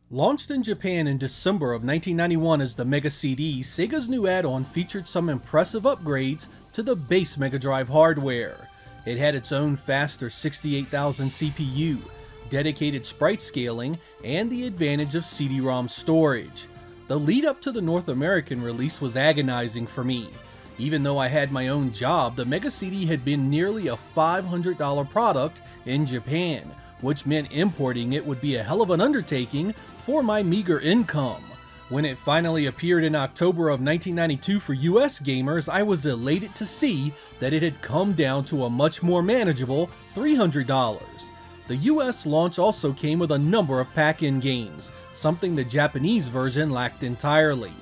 Launched in Japan in December of 1991 as the Mega CD, Sega's new add-on featured some impressive upgrades to the base Mega Drive hardware. It had its own faster 68,000 CPU, dedicated sprite scaling, and the advantage of CD-ROM storage. The lead up to the North American release was agonizing for me. Even though I had my own job, the Mega CD had been nearly a $500 product in Japan, which meant importing it would be a hell of an undertaking for my meager income. When it finally appeared in October of 1992 for US gamers, I was elated to see that it had come down to a much more manageable $300. The US launch also came with a number of pack-in games, something the Japanese version lacked entirely.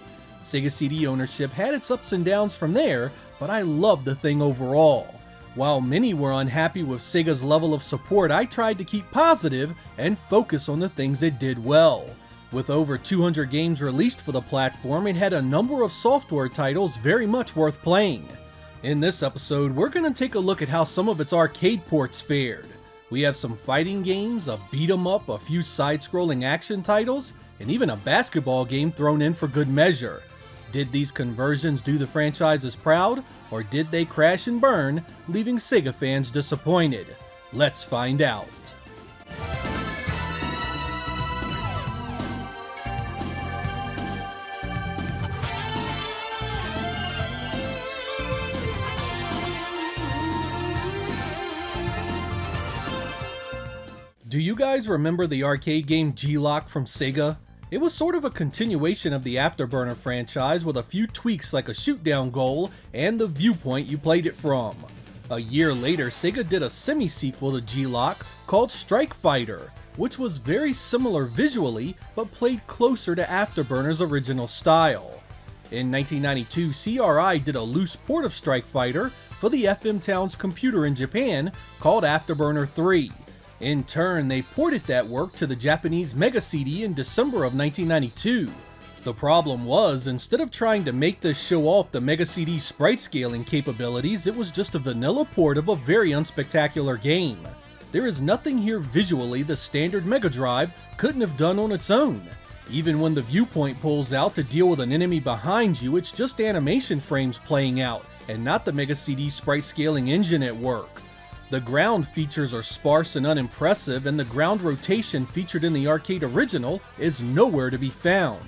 Sega CD ownership had its ups and downs from there, but I loved the thing overall. While many were unhappy with Sega's level of support, I tried to keep positive and focus on the things it did well. With over 200 games released for the platform, it had a number of software titles very much worth playing. In this episode, we're going to take a look at how some of its arcade ports fared. We have some fighting games, a beat 'em up, a few side-scrolling action titles, and even a basketball game thrown in for good measure. Did these conversions do the franchises proud, or did they crash and burn, leaving Sega fans disappointed? Let's find out. Do you guys remember the arcade game G-Lock from Sega? It was sort of a continuation of the Afterburner franchise with a few tweaks like a shoot-down goal and the viewpoint you played it from. A year later, Sega did a semi-sequel to G-Lock called Strike Fighter, which was very similar visually but played closer to Afterburner's original style. In 1992, CRI did a loose port of Strike Fighter for the FM Towns computer in Japan called Afterburner 3. In turn, they ported that work to the Japanese Mega CD in December of 1992. The problem was, instead of trying to make this show off the Mega CD sprite scaling capabilities, it was just a vanilla port of a very unspectacular game. There is nothing here visually the standard Mega Drive couldn't have done on its own. Even when the viewpoint pulls out to deal with an enemy behind you, it's just animation frames playing out, and not the Mega CD sprite scaling engine at work. The ground features are sparse and unimpressive, and the ground rotation featured in the arcade original is nowhere to be found.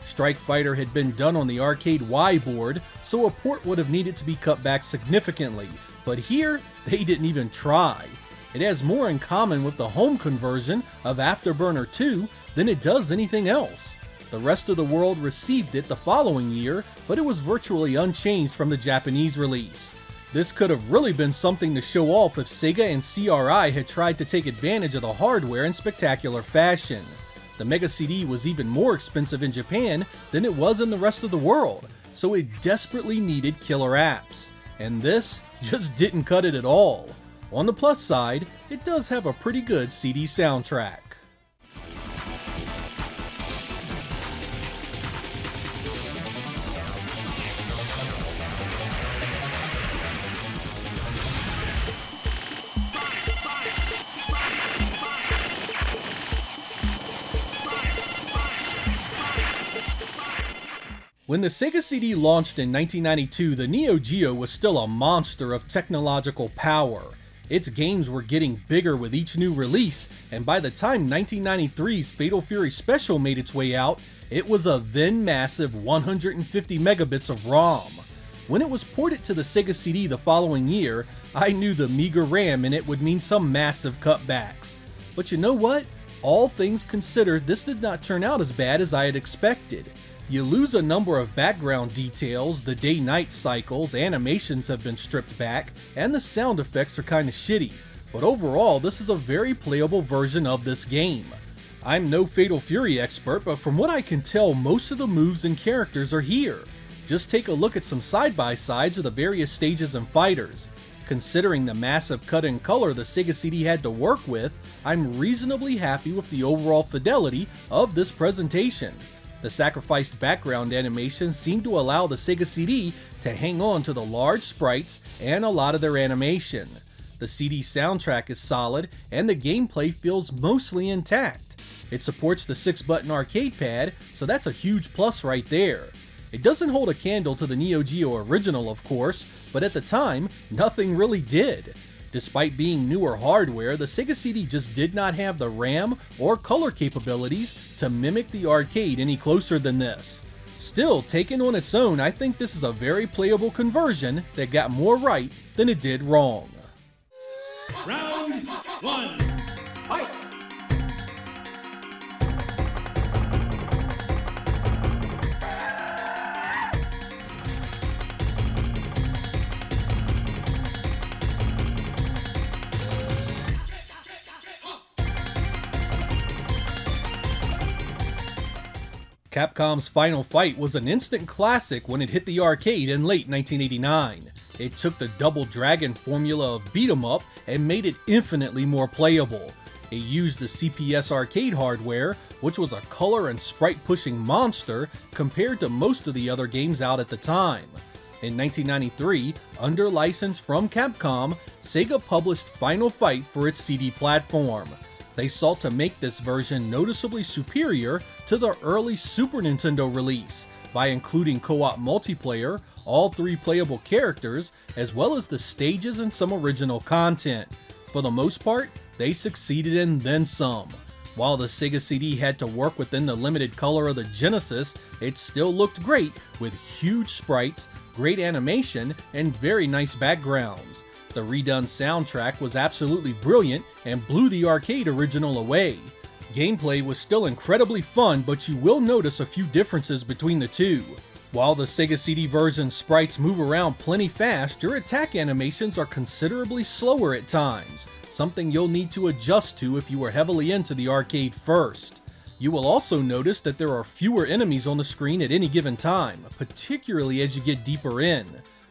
Strike Fighter had been done on the arcade Y board, so a port would have needed to be cut back significantly, but here, they didn't even try. It has more in common with the home conversion of Afterburner 2 than it does anything else. The rest of the world received it the following year, but it was virtually unchanged from the Japanese release. This could have really been something to show off if Sega and CRI had tried to take advantage of the hardware in spectacular fashion. The Mega CD was even more expensive in Japan than it was in the rest of the world, so it desperately needed killer apps. And this just didn't cut it at all. On the plus side, it does have a pretty good CD soundtrack. When the Sega CD launched in 1992, the Neo Geo was still a monster of technological power. Its games were getting bigger with each new release, and by the time 1993's Fatal Fury Special made its way out, it was a then massive 150 megabits of ROM. When it was ported to the Sega CD the following year, I knew the meager RAM in it would mean some massive cutbacks. But you know what? All things considered, this did not turn out as bad as I had expected. You lose a number of background details, the day-night cycles, animations have been stripped back, and the sound effects are kinda shitty, but overall this is a very playable version of this game. I'm no Fatal Fury expert, but from what I can tell, most of the moves and characters are here. Just take a look at some side-by-sides of the various stages and fighters. Considering the massive cut in color the Sega CD had to work with, I'm reasonably happy with the overall fidelity of this presentation. The sacrificed background animations seem to allow the Sega CD to hang on to the large sprites and a lot of their animation. The CD soundtrack is solid, and the gameplay feels mostly intact. It supports the 6-button arcade pad, so that's a huge plus right there. It doesn't hold a candle to the Neo Geo original, of course, but at the time, nothing really did. Despite being newer hardware, the Sega CD just did not have the RAM or color capabilities to mimic the arcade any closer than this. Still, taken on its own, I think this is a very playable conversion that got more right than it did wrong. Round 1, fight! Capcom's Final Fight was an instant classic when it hit the arcade in late 1989. It took the Double Dragon formula of beat 'em up and made it infinitely more playable. It used the CPS arcade hardware, which was a color and sprite pushing monster compared to most of the other games out at the time. In 1993, under license from Capcom, Sega published Final Fight for its CD platform. They sought to make this version noticeably superior to the early Super Nintendo release by including co-op multiplayer, all 3 playable characters, as well as the stages and some original content. For the most part, they succeeded and then some. While the Sega CD had to work within the limited color of the Genesis, it still looked great with huge sprites, great animation, and very nice backgrounds. The redone soundtrack was absolutely brilliant and blew the arcade original away. Gameplay was still incredibly fun, but you will notice a few differences between the two. While the Sega CD version sprites move around plenty fast, your attack animations are considerably slower at times, something you'll need to adjust to if you were heavily into the arcade first. You will also notice that there are fewer enemies on the screen at any given time, particularly as you get deeper in.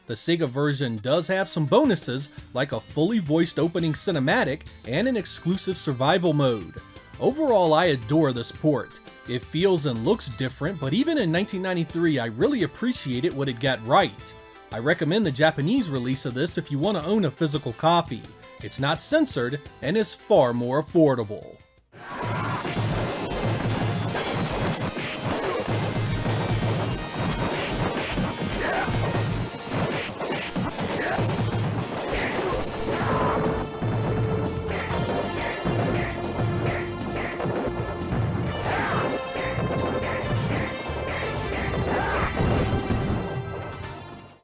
The Sega version does have some bonuses, like a fully voiced opening cinematic and an exclusive survival mode. Overall, I adore this port. It feels and looks different, but even in 1993, I really appreciated what it got right. I recommend the Japanese release of this if you want to own a physical copy. It's not censored and is far more affordable.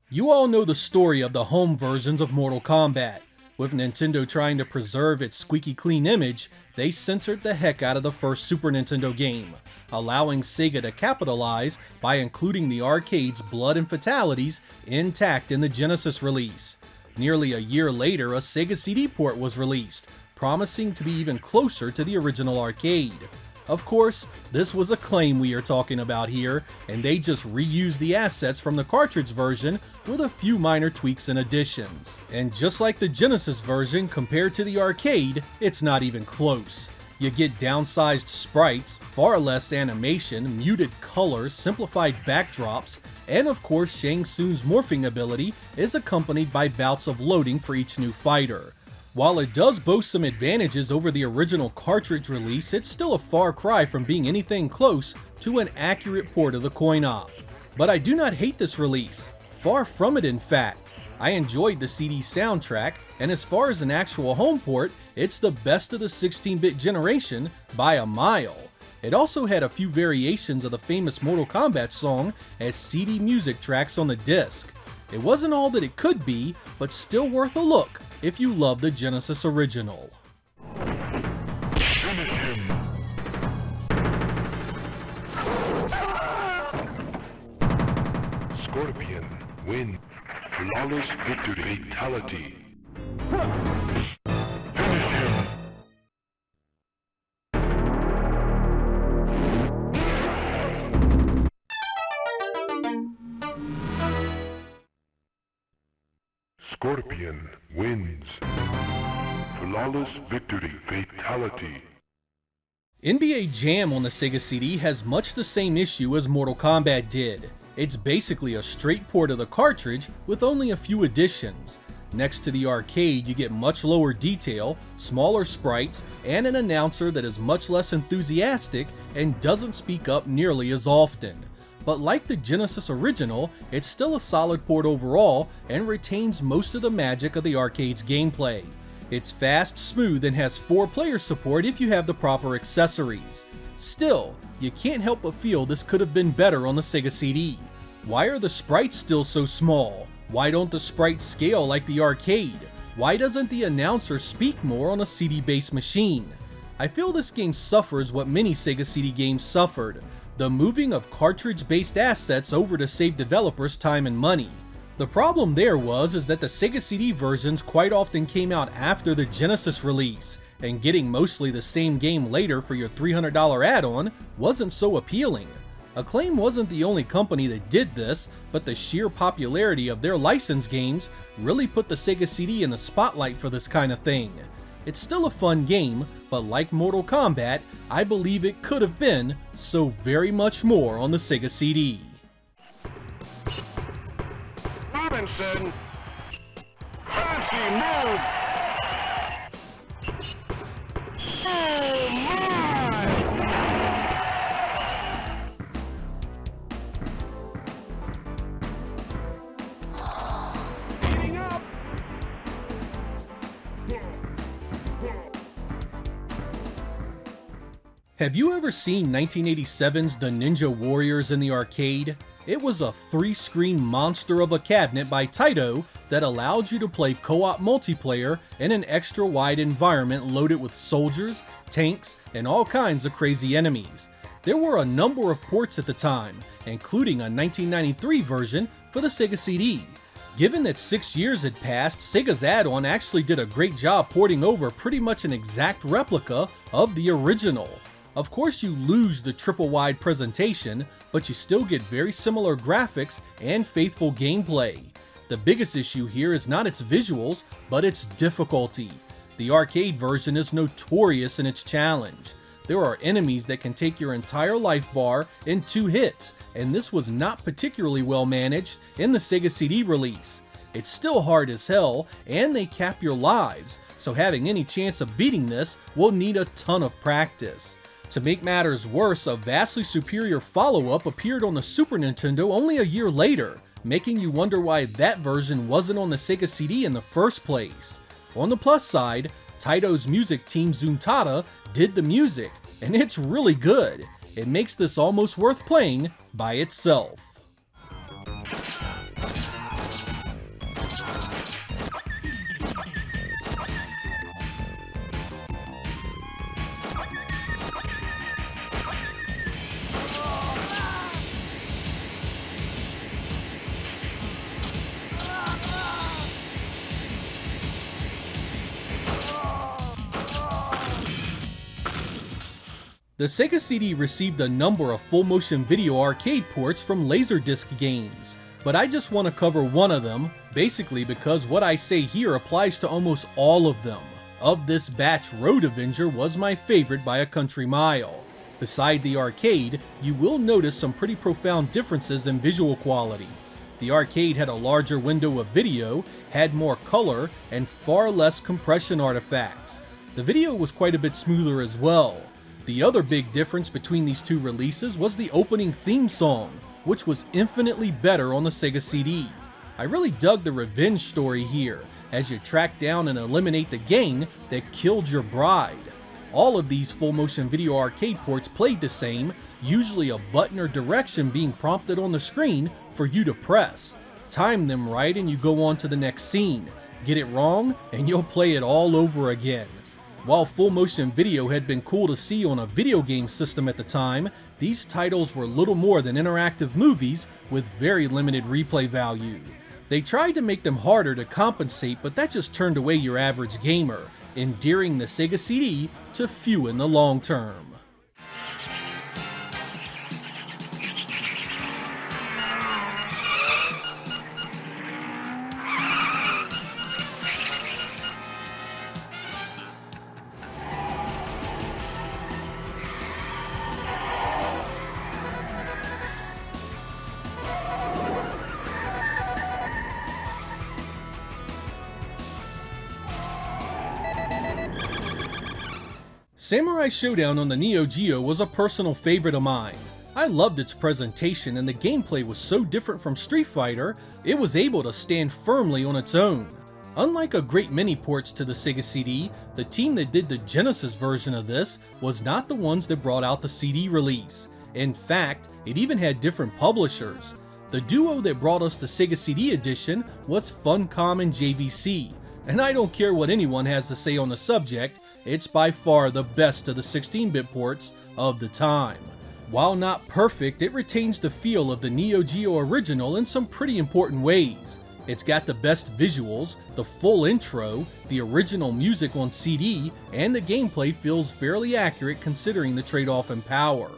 You all know the story of the home versions of Mortal Kombat. With Nintendo trying to preserve its squeaky clean image, they censored the heck out of the first Super Nintendo game, allowing Sega to capitalize by including the arcade's blood and fatalities intact in the Genesis release. Nearly a year later, a Sega CD port was released, promising to be even closer to the original arcade. Of course, this was a claim we are talking about here, and they just reused the assets from the cartridge version with a few minor tweaks and additions. And just like the Genesis version, compared to the arcade, it's not even close. You get downsized sprites, far less animation, muted colors, simplified backdrops, and of course Shang Tsung's morphing ability is accompanied by bouts of loading for each new fighter. While it does boast some advantages over the original cartridge release, it's still a far cry from being anything close to an accurate port of the coin-op. But I do not hate this release. Far from it, in fact. I enjoyed the CD soundtrack, and as far as an actual home port, it's the best of the 16-bit generation by a mile. It also had a few variations of the famous Mortal Kombat song as CD music tracks on the disc. It wasn't all that it could be, but still worth a look if you love the Genesis original. Scorpion win. Flawless victory. Fatality. Finish him. Scorpion wins. Flawless victory. Fatality. NBA Jam on the Sega CD has much the same issue as Mortal Kombat did. It's basically a straight port of the cartridge with only a few additions. Next to the arcade, you get much lower detail, smaller sprites, and an announcer that is much less enthusiastic and doesn't speak up nearly as often. But like the Genesis original, it's still a solid port overall and retains most of the magic of the arcade's gameplay. It's fast, smooth, and has 4-player support if you have the proper accessories. Still, you can't help but feel this could have been better on the Sega CD. Why are the sprites still so small? Why don't the sprites scale like the arcade? Why doesn't the announcer speak more on a CD-based machine? I feel this game suffers what many Sega CD games suffered, the moving of cartridge-based assets over to save developers time and money. The problem there is that the Sega CD versions quite often came out after the Genesis release, and getting mostly the same game later for your $300 add-on wasn't so appealing. Acclaim wasn't the only company that did this, but the sheer popularity of their licensed games really put the Sega CD in the spotlight for this kind of thing. It's still a fun game, but like Mortal Kombat, I believe it could have been so very much more on the Sega CD. Robinson! Fancy move! Oh my! Heating up. Have you ever seen 1987's The Ninja Warriors in the arcade? It was a 3-screen monster of a cabinet by Taito that allowed you to play co-op multiplayer in an extra-wide environment loaded with soldiers, tanks, and all kinds of crazy enemies. There were a number of ports at the time, including a 1993 version for the Sega CD. Given that 6 years had passed, Sega's add-on actually did a great job porting over pretty much an exact replica of the original. Of course you lose the triple-wide presentation, but you still get very similar graphics and faithful gameplay. The biggest issue here is not its visuals, but its difficulty. The arcade version is notorious in its challenge. There are enemies that can take your entire life bar in 2 hits, and this was not particularly well managed in the Sega CD release. It's still hard as hell, and they cap your lives, so having any chance of beating this will need a ton of practice. To make matters worse, a vastly superior follow-up appeared on the Super Nintendo only a year later, making you wonder why that version wasn't on the Sega CD in the first place. On the plus side, Taito's music team Zuntata did the music, and it's really good. It makes this almost worth playing by itself. The Sega CD received a number of full-motion video arcade ports from Laserdisc games, but I just want to cover one of them, basically because what I say here applies to almost all of them. Of this batch, Road Avenger was my favorite by a country mile. Beside the arcade, you will notice some pretty profound differences in visual quality. The arcade had a larger window of video, had more color, and far less compression artifacts. The video was quite a bit smoother as well. The other big difference between these two releases was the opening theme song, which was infinitely better on the Sega CD. I really dug the revenge story here, as you track down and eliminate the gang that killed your bride. All of these full-motion video arcade ports played the same, usually a button or direction being prompted on the screen for you to press. Time them right and you go on to the next scene. Get it wrong and you'll play it all over again. While full-motion video had been cool to see on a video game system at the time, these titles were little more than interactive movies with very limited replay value. They tried to make them harder to compensate, but that just turned away your average gamer, endearing the Sega CD to few in the long term. Samurai Showdown on the Neo Geo was a personal favorite of mine. I loved its presentation and the gameplay was so different from Street Fighter, it was able to stand firmly on its own. Unlike a great many ports to the Sega CD, the team that did the Genesis version of this was not the ones that brought out the CD release. In fact, it even had different publishers. The duo that brought us the Sega CD edition was Funcom and JVC, and I don't care what anyone has to say on the subject, it's by far the best of the 16-bit ports of the time. While not perfect, it retains the feel of the Neo Geo original in some pretty important ways. It's got the best visuals, the full intro, the original music on CD, and the gameplay feels fairly accurate considering the trade-off in power.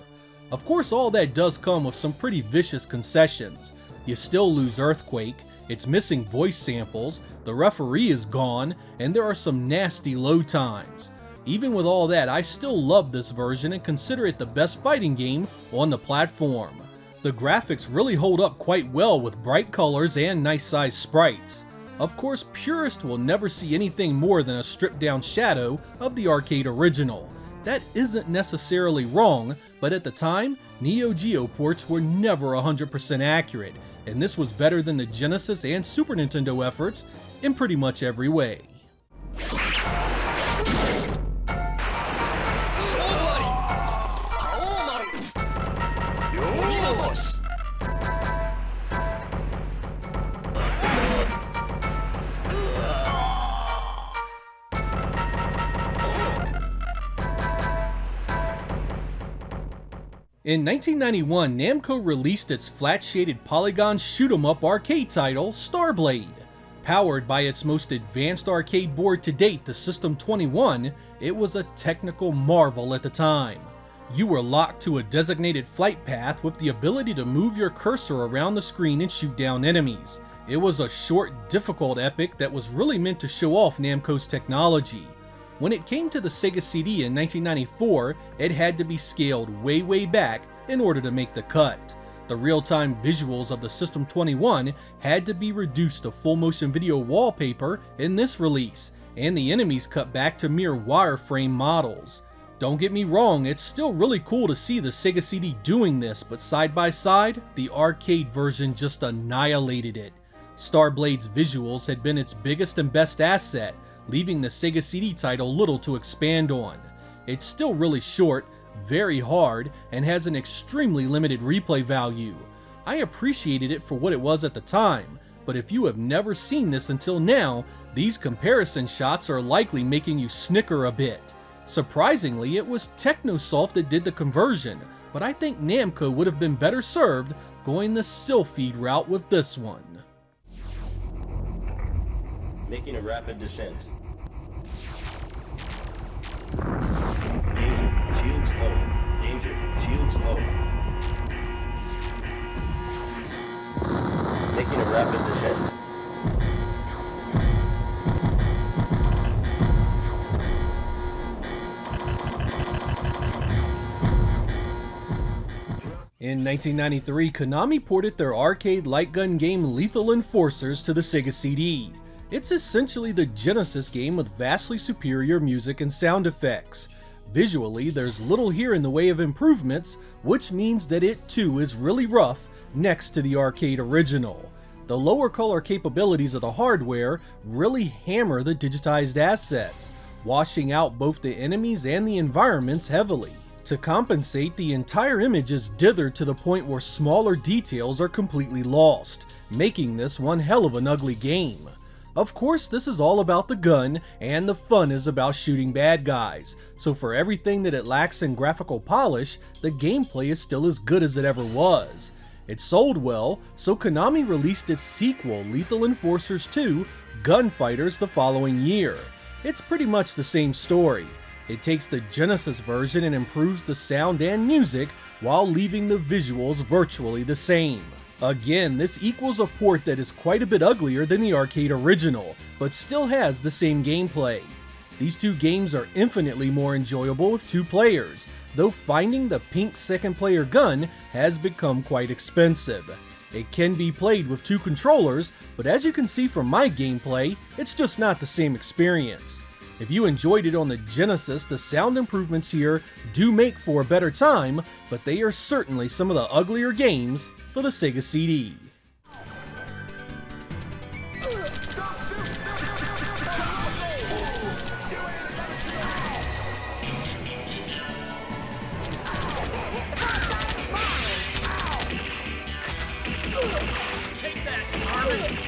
Of course, all that does come with some pretty vicious concessions. You still lose Earthquake, it's missing voice samples, the referee is gone, and there are some nasty load times. Even with all that, I still love this version and consider it the best fighting game on the platform. The graphics really hold up quite well with bright colors and nice sized sprites. Of course, purists will never see anything more than a stripped down shadow of the arcade original. That isn't necessarily wrong, but at the time, Neo Geo ports were never 100% accurate, and this was better than the Genesis and Super Nintendo efforts in pretty much every way. In 1991, Namco released its flat-shaded polygon shoot-'em-up arcade title, StarBlade. Powered by its most advanced arcade board to date, the System 21, it was a technical marvel at the time. You were locked to a designated flight path with the ability to move your cursor around the screen and shoot down enemies. It was a short, difficult epic that was really meant to show off Namco's technology. When it came to the Sega CD in 1994, it had to be scaled way back in order to make the cut. The real-time visuals of the System 21 had to be reduced to full-motion video wallpaper in this release, and the enemies cut back to mere wireframe models. Don't get me wrong, it's still really cool to see the Sega CD doing this, but side by side, the arcade version just annihilated it. StarBlade's visuals had been its biggest and best asset, leaving the Sega CD title little to expand on. It's still really short, very hard, and has an extremely limited replay value. I appreciated it for what it was at the time, but if you have never seen this until now, these comparison shots are likely making you snicker a bit. Surprisingly, it was Technosoft that did the conversion, but I think Namco would have been better served going the Silpheed route with this one. Making a rapid descent. Danger, shields low. Danger, shields low. Making a rapid descent. In 1993, Konami ported their arcade light gun game Lethal Enforcers to the Sega CD. It's essentially the Genesis game with vastly superior music and sound effects. Visually, there's little here in the way of improvements, which means that it too is really rough next to the arcade original. The lower color capabilities of the hardware really hammer the digitized assets, washing out both the enemies and the environments heavily. To compensate, the entire image is dithered to the point where smaller details are completely lost, making this one hell of an ugly game. Of course, this is all about the gun, and the fun is about shooting bad guys, so for everything that it lacks in graphical polish, the gameplay is still as good as it ever was. It sold well, so Konami released its sequel, Lethal Enforcers 2: Gunfighters, the following year. It's pretty much the same story. It takes the Genesis version and improves the sound and music while leaving the visuals virtually the same. Again, this equals a port that is quite a bit uglier than the arcade original, but still has the same gameplay. These two games are infinitely more enjoyable with two players, though finding the pink second player gun has become quite expensive. It can be played with two controllers, but as you can see from my gameplay, it's just not the same experience. If you enjoyed it on the Genesis, the sound improvements here do make for a better time, but they are certainly some of the uglier games for the Sega CD. Take that, Armin!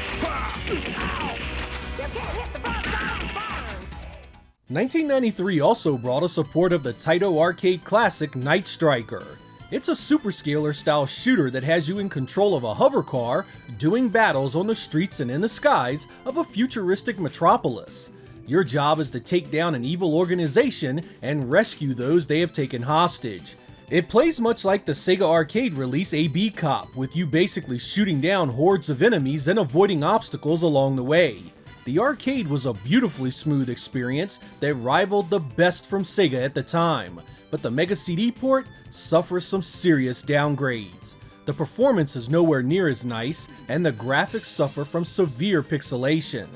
1993 also brought us support of the Taito arcade classic Night Striker. It's a superscaler style shooter that has you in control of a hover car, doing battles on the streets and in the skies of a futuristic metropolis. Your job is to take down an evil organization and rescue those they have taken hostage. It plays much like the Sega arcade release AB Cop, with you basically shooting down hordes of enemies and avoiding obstacles along the way. The arcade was a beautifully smooth experience that rivaled the best from Sega at the time, but the Mega CD port suffers some serious downgrades. The performance is nowhere near as nice, and the graphics suffer from severe pixelation.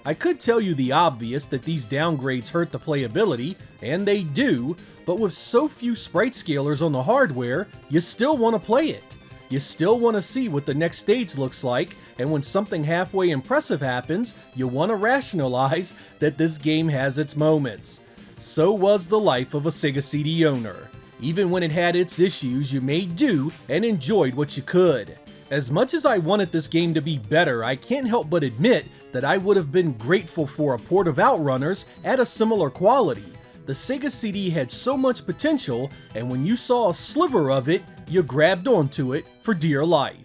I could tell you the obvious that these downgrades hurt the playability, and they do, but with so few sprite scalers on the hardware, you still want to play it. You still want to see what the next stage looks like, and when something halfway impressive happens, you want to rationalize that this game has its moments. So was the life of a Sega CD owner. Even when it had its issues, you made do and enjoyed what you could. As much as I wanted this game to be better, I can't help but admit that I would have been grateful for a port of Outrunners at a similar quality. The Sega CD had so much potential, and when you saw a sliver of it, you grabbed onto it for dear life.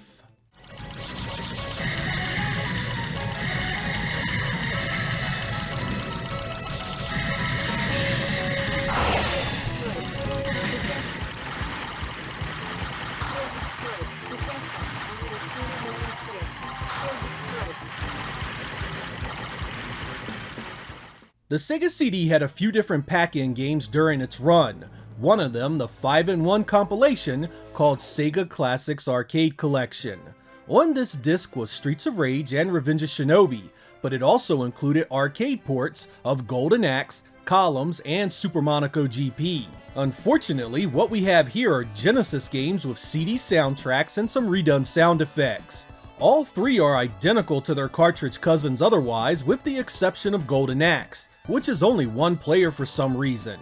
The Sega CD had a few different pack-in games during its run, one of them the 5-in-1 compilation called Sega Classics Arcade Collection. On this disc was Streets of Rage and Revenge of Shinobi, but it also included arcade ports of Golden Axe, Columns, and Super Monaco GP. Unfortunately, what we have here are Genesis games with CD soundtracks and some redone sound effects. All three are identical to their cartridge cousins otherwise, with the exception of Golden Axe, which is only one player for some reason.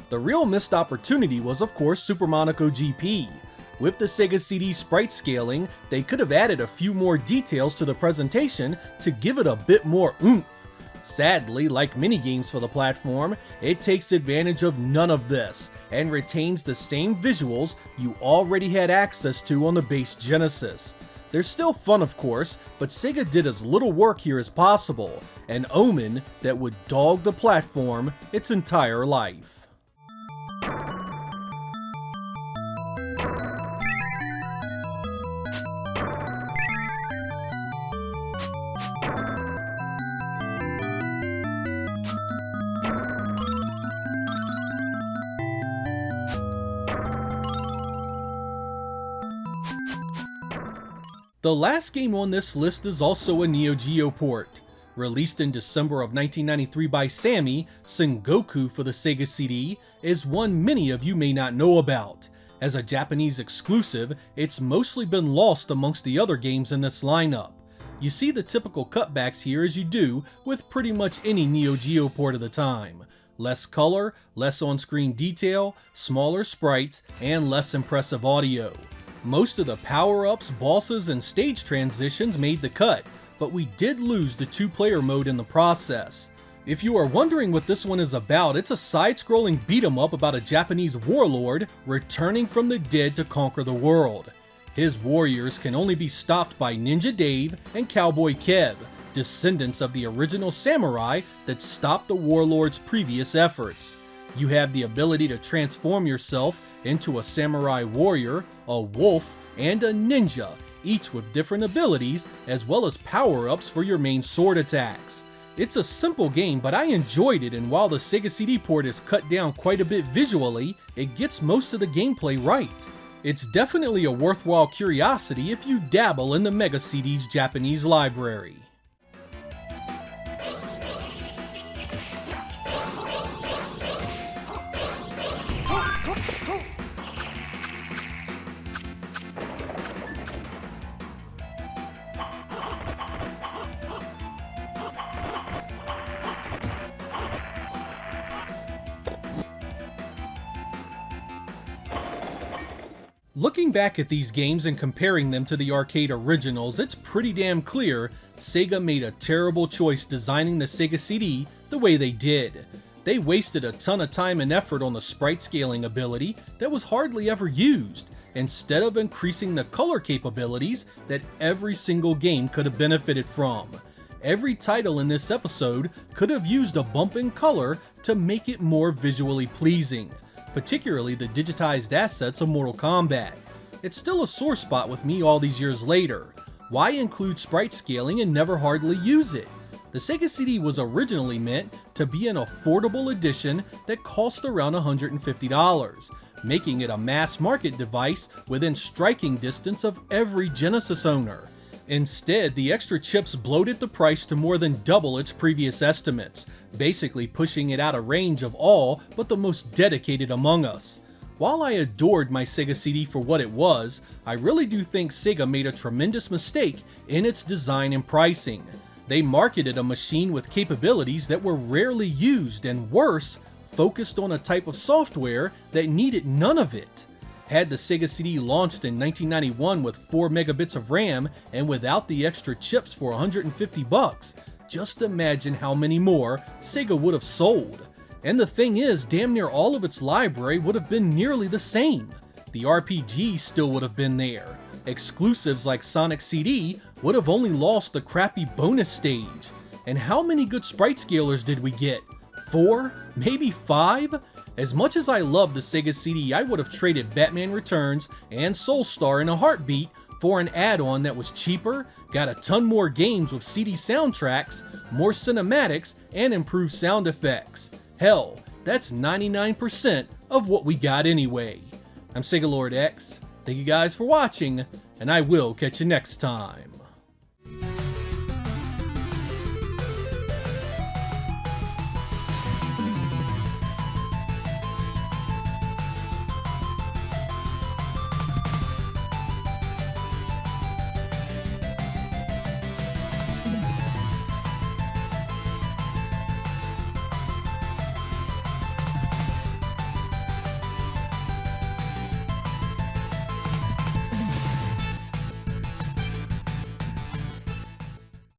The real missed opportunity was of course Super Monaco GP. With the Sega CD sprite scaling, they could have added a few more details to the presentation to give it a bit more oomph. Sadly, like many games for the platform, it takes advantage of none of this, and retains the same visuals you already had access to on the base Genesis. They're still fun of course, but Sega did as little work here as possible, an omen that would dog the platform its entire life. The last game on this list is also a Neo Geo port. Released in December of 1993 by Sammy, Sengoku for the Sega CD is one many of you may not know about. As a Japanese exclusive, it's mostly been lost amongst the other games in this lineup. You see the typical cutbacks here as you do with pretty much any Neo Geo port of the time. Less color, less on-screen detail, smaller sprites, and less impressive audio. Most of the power-ups, bosses, and stage transitions made the cut, but we did lose the two-player mode in the process. If you are wondering what this one is about, it's a side-scrolling beat-em-up about a Japanese warlord returning from the dead to conquer the world. His warriors can only be stopped by Ninja Dave and Cowboy Kev, descendants of the original samurai that stopped the warlord's previous efforts. You have the ability to transform yourself into a samurai warrior, a wolf, and a ninja, each with different abilities as well as power-ups for your main sword attacks. It's a simple game, but I enjoyed it, and while the Sega CD port is cut down quite a bit visually, it gets most of the gameplay right. It's definitely a worthwhile curiosity if you dabble in the Mega CD's Japanese library. Looking back at these games and comparing them to the arcade originals, it's pretty damn clear Sega made a terrible choice designing the Sega CD the way they did. They wasted a ton of time and effort on the sprite scaling ability that was hardly ever used, instead of increasing the color capabilities that every single game could have benefited from. Every title in this episode could have used a bump in color to make it more visually pleasing, particularly the digitized assets of Mortal Kombat. It's still a sore spot with me all these years later. Why include sprite scaling and never hardly use it? The Sega CD was originally meant to be an affordable edition that cost around $150, making it a mass market device within striking distance of every Genesis owner. Instead, the extra chips bloated the price to more than double its previous estimates, basically pushing it out of range of all but the most dedicated among us. While I adored my Sega CD for what it was, I really do think Sega made a tremendous mistake in its design and pricing. They marketed a machine with capabilities that were rarely used and worse, focused on a type of software that needed none of it. Had the Sega CD launched in 1991 with 4 megabits of RAM and without the extra chips for $150, just imagine how many more Sega would have sold. And the thing is, damn near all of its library would have been nearly the same. The RPG still would have been there. Exclusives like Sonic CD would have only lost the crappy bonus stage. And how many good sprite scalers did we get? 4? Maybe 5? As much as I love the Sega CD, I would have traded Batman Returns and Soulstar in a heartbeat for an add-on that was cheaper, got a ton more games with CD soundtracks, more cinematics, and improved sound effects. Hell, that's 99% of what we got anyway. I'm Sega Lord X, thank you guys for watching, and I will catch you next time.